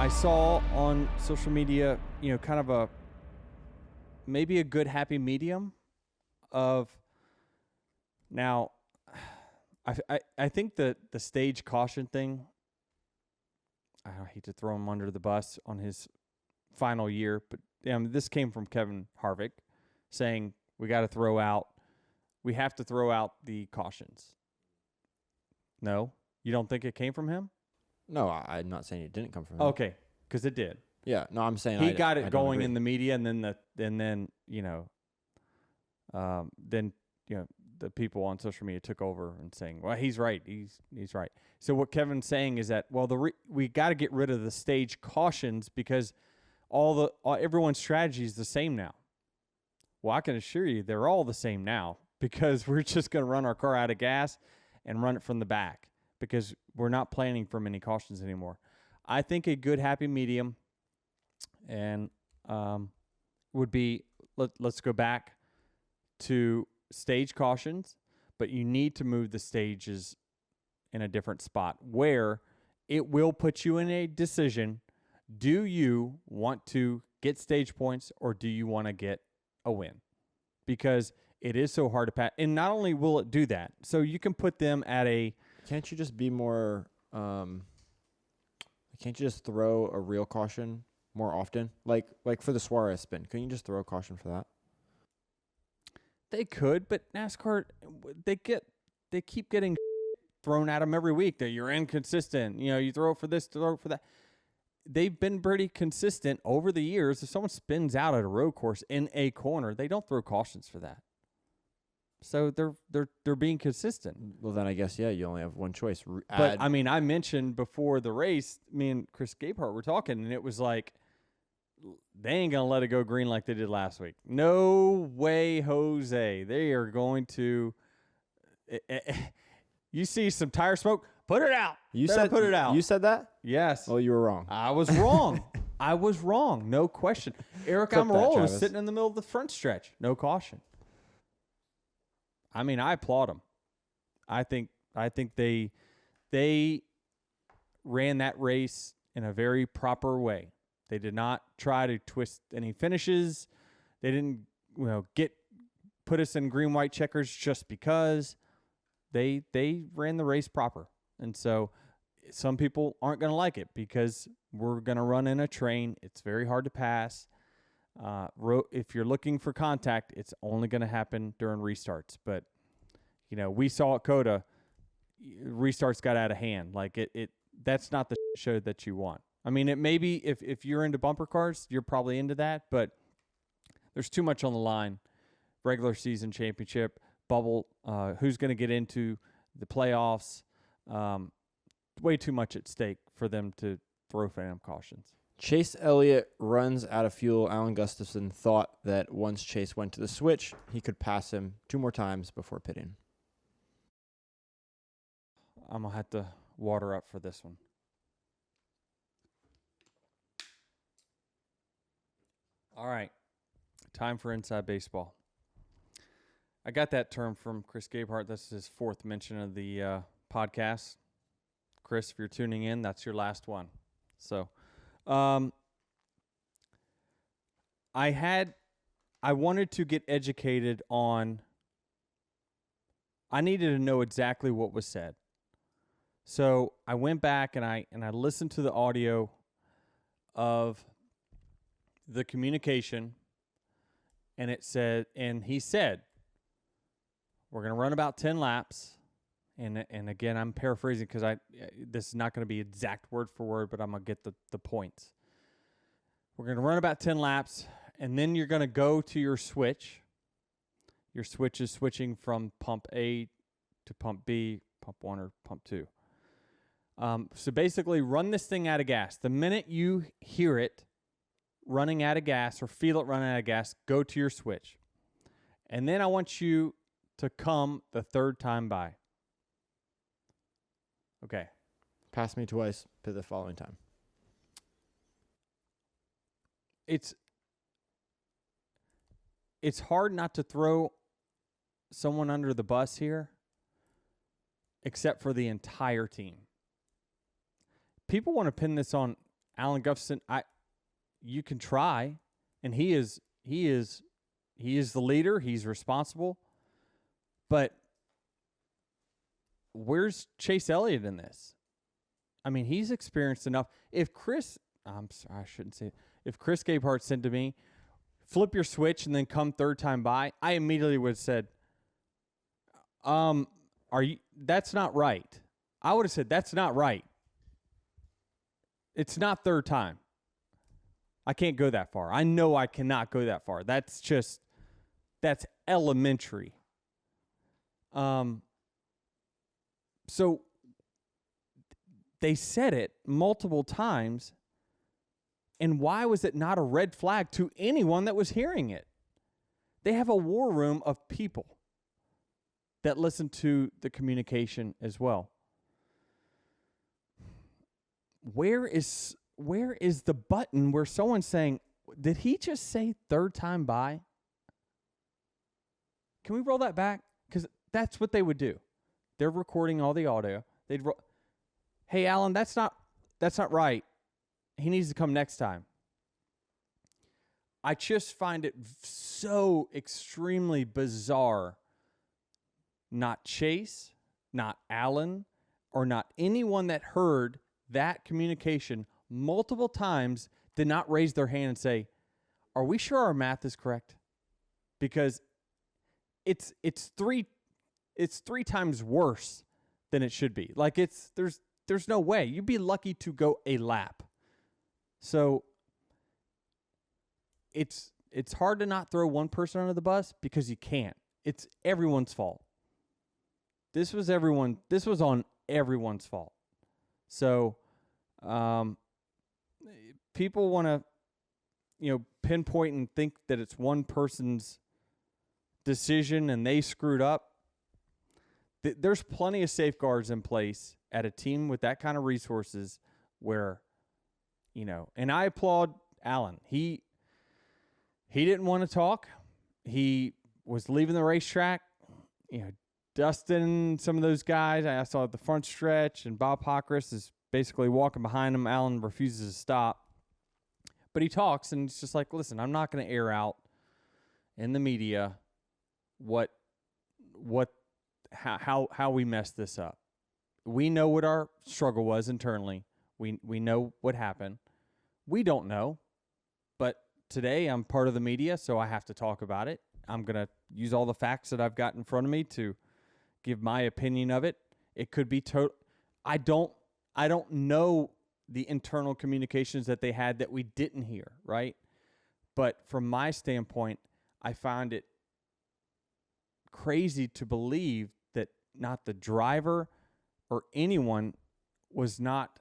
I saw on social media, kind of maybe a good happy medium of now. I think the stage caution thing, I hate to throw him under the bus on his final year, but this came from Kevin Harvick saying we have to throw out the cautions. No, you don't think it came from him? No, I'm not saying it didn't come from him. Okay, because it did. Yeah, no, I'm saying he got it I going in the media, and then the people on social media took over and saying, well, he's right. He's right. So what Kevin's saying is that, well, we got to get rid of the stage cautions because everyone's strategy is the same now. Well, I can assure you they're all the same now because we're just going to run our car out of gas and run it from the back because we're not planning for many cautions anymore. I think a good happy medium and would be let's go back to stage cautions, but you need to move the stages in a different spot where it will put you in a decision. Do you want to get stage points or do you want to get a win? Because it is so hard to pass. And not only will it do that, so you can put them at a... Can't you just be more... can't you just throw a real caution more often? Like for the Suarez spin, couldn't you just throw a caution for that? They could, but NASCAR, they keep getting thrown at them every week that you're inconsistent. You throw for this, throw for that. They've been pretty consistent over the years. If someone spins out at a road course in a corner, they don't throw cautions for that. So they're being consistent. Well, then I guess, yeah, you only have one choice. But, I mean, I mentioned before the race, me and Chris Gabehart were talking, and it was like, they ain't going to let it go green like they did last week. No way, Jose. They are going to you see some tire smoke, put it out. Put it out. You said that? Yes. Oh, you were wrong. I was wrong. I was wrong. No question. Eric Almirola was sitting in the middle of the front stretch. No caution. I mean, I applaud them. I think they ran that race in a very proper way. They did not try to twist any finishes. They didn't, put us in green, white checkers just because. They ran the race proper. And so some people aren't going to like it because we're going to run in a train. It's very hard to pass. If you're looking for contact, it's only going to happen during restarts. But, we saw at COTA, restarts got out of hand. Like that's not the show that you want. I mean, it may be if you're into bumper cars, you're probably into that, but there's too much on the line. Regular season championship, bubble, who's going to get into the playoffs, way too much at stake for them to throw phantom cautions. Chase Elliott runs out of fuel. Alan Gustafson thought that once Chase went to the switch, he could pass him 2 more times before pitting. I'm going to have to water up for this one. All right, time for Inside Baseball. I got that term from Chris Gabehart. This is his 4th mention of the podcast. Chris, if you're tuning in, that's your last one. So, I wanted to get educated on. I needed to know exactly what was said. So I went back and I listened to the audio of the communication, and he said, we're going to run about 10 laps. And again, I'm paraphrasing because this is not going to be exact word for word, but I'm going to get the points. We're going to run about 10 laps, and then you're going to go to your switch. Your switch is switching from pump A to pump B, pump 1 or pump 2. So basically, run this thing out of gas. The minute you hear it running out of gas or feel it running out of gas, go to your switch. And then I want you to come the 3rd time by. Okay. Pass me twice, pit the following time. It's hard not to throw someone under the bus here, except for the entire team. People want to pin this on Alan Gustafson, you can try, and he is the leader. He's responsible, but where's Chase Elliott in this? I mean, he's experienced enough. If Chris, I'm sorry, I shouldn't say it. If Chris Gabehart said to me, flip your switch and then come third time by, I immediately would have said, that's not right. I would have said, that's not right. It's not third time. I can't go that far. I know I cannot go that far. That's elementary. So they said it multiple times, and why was it not a red flag to anyone that was hearing it? They have a war room of people that listen to the communication as well. Where is the button where someone's saying, did he just say third time by? Can we roll that back? Because that's what they would do. They're recording all the audio. Hey, Alan, that's not right. He needs to come next time. I just find it so extremely bizarre. Not Chase, not Alan, or not anyone that heard that communication multiple times did not raise their hand and say, are we sure our math is correct? Because it's three times worse than it should be. Like there's no way. You'd be lucky to go a lap. So it's hard to not throw one person under the bus because you can't. It's everyone's fault. This was on everyone's fault. So people want to pinpoint and think that it's one person's decision and they screwed up. There's plenty of safeguards in place at a team with that kind of resources where, and I applaud Alan. He didn't want to talk. He was leaving the racetrack, dusting some of those guys. I saw at the front stretch, and Bob Pockris is basically walking behind him. Alan refuses to stop. But he talks, and it's just like, listen, I'm not going to air out in the media how we messed this up. We know what our struggle was internally. We know what happened. We don't know. But today I'm part of the media, so I have to talk about it. I'm going to use all the facts that I've got in front of me to give my opinion of it. It could be I don't know the internal communications that they had that we didn't hear, right? But from my standpoint, I found it crazy to believe that not the driver or anyone was not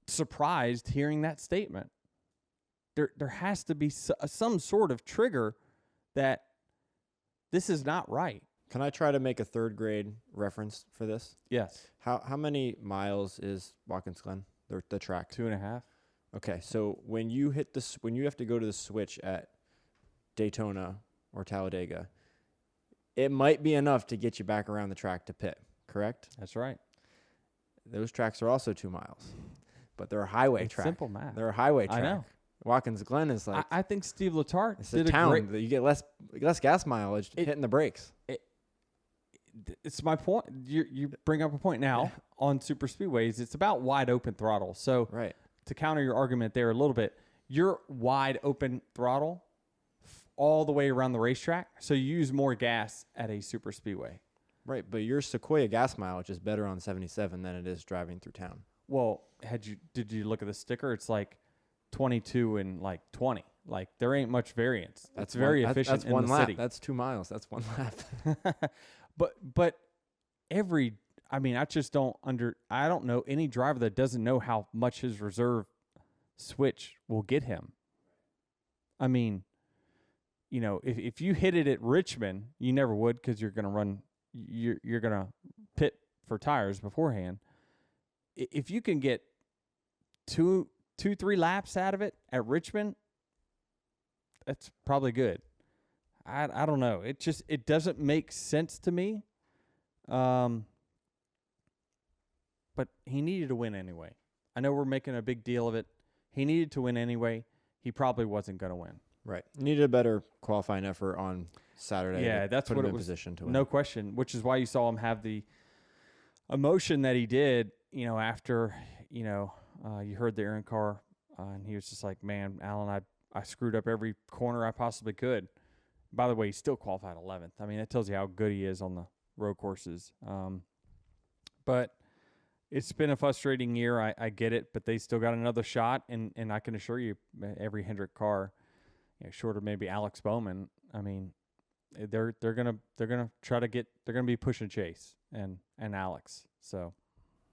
surprised hearing that statement. There has to be some sort of trigger that this is not right. Can I try to make a third grade reference for this? Yes. How many miles is Watkins Glen, the track? 2.5. Okay, so when you have to go to the switch at Daytona or Talladega, it might be enough to get you back around the track to pit, correct? That's right. Those tracks are also 2 miles, but they're a highway track. Simple math. They're a highway track. I know. Watkins Glen is like... I think Steve Letarte it's did a town great... that you get less gas mileage hitting the brakes. It's my point. You bring up a point now on super speedways. It's about wide open throttle. So right. To counter your argument there a little bit, you're wide open throttle all the way around the racetrack. So you use more gas at a super speedway. Right, but your Sequoia gas mileage is better on 77 than it is driving through town. Well, did you look at the sticker? It's like 22 and like 20. Like there ain't much variance. That's very efficient that's one in the lap. city. That's 2 miles. That's 1 lap. But I just don't I don't know any driver that doesn't know how much his reserve switch will get him. I mean, if you hit it at Richmond, you never would because you're going to pit for tires beforehand. If you can get 3 laps out of it at Richmond, that's probably good. I don't know. It doesn't make sense to me. But he needed to win anyway. I know we're making a big deal of it. He needed to win anyway. He probably wasn't going to win. Right. Needed a better qualifying effort on Saturday. Yeah, that's put what him it in was. Position to win. No question, which is why you saw him have the emotion that he did, after, you heard the Aaron Carr, and he was just like, man, Alan, I screwed up every corner I possibly could. By the way, he still qualified 11th. I mean, that tells you how good he is on the road courses. But it's been a frustrating year. I get it, but they still got another shot, and I can assure you, every Hendrick car, short of maybe Alex Bowman, I mean, they're gonna try to get, they're gonna be pushing Chase and Alex. So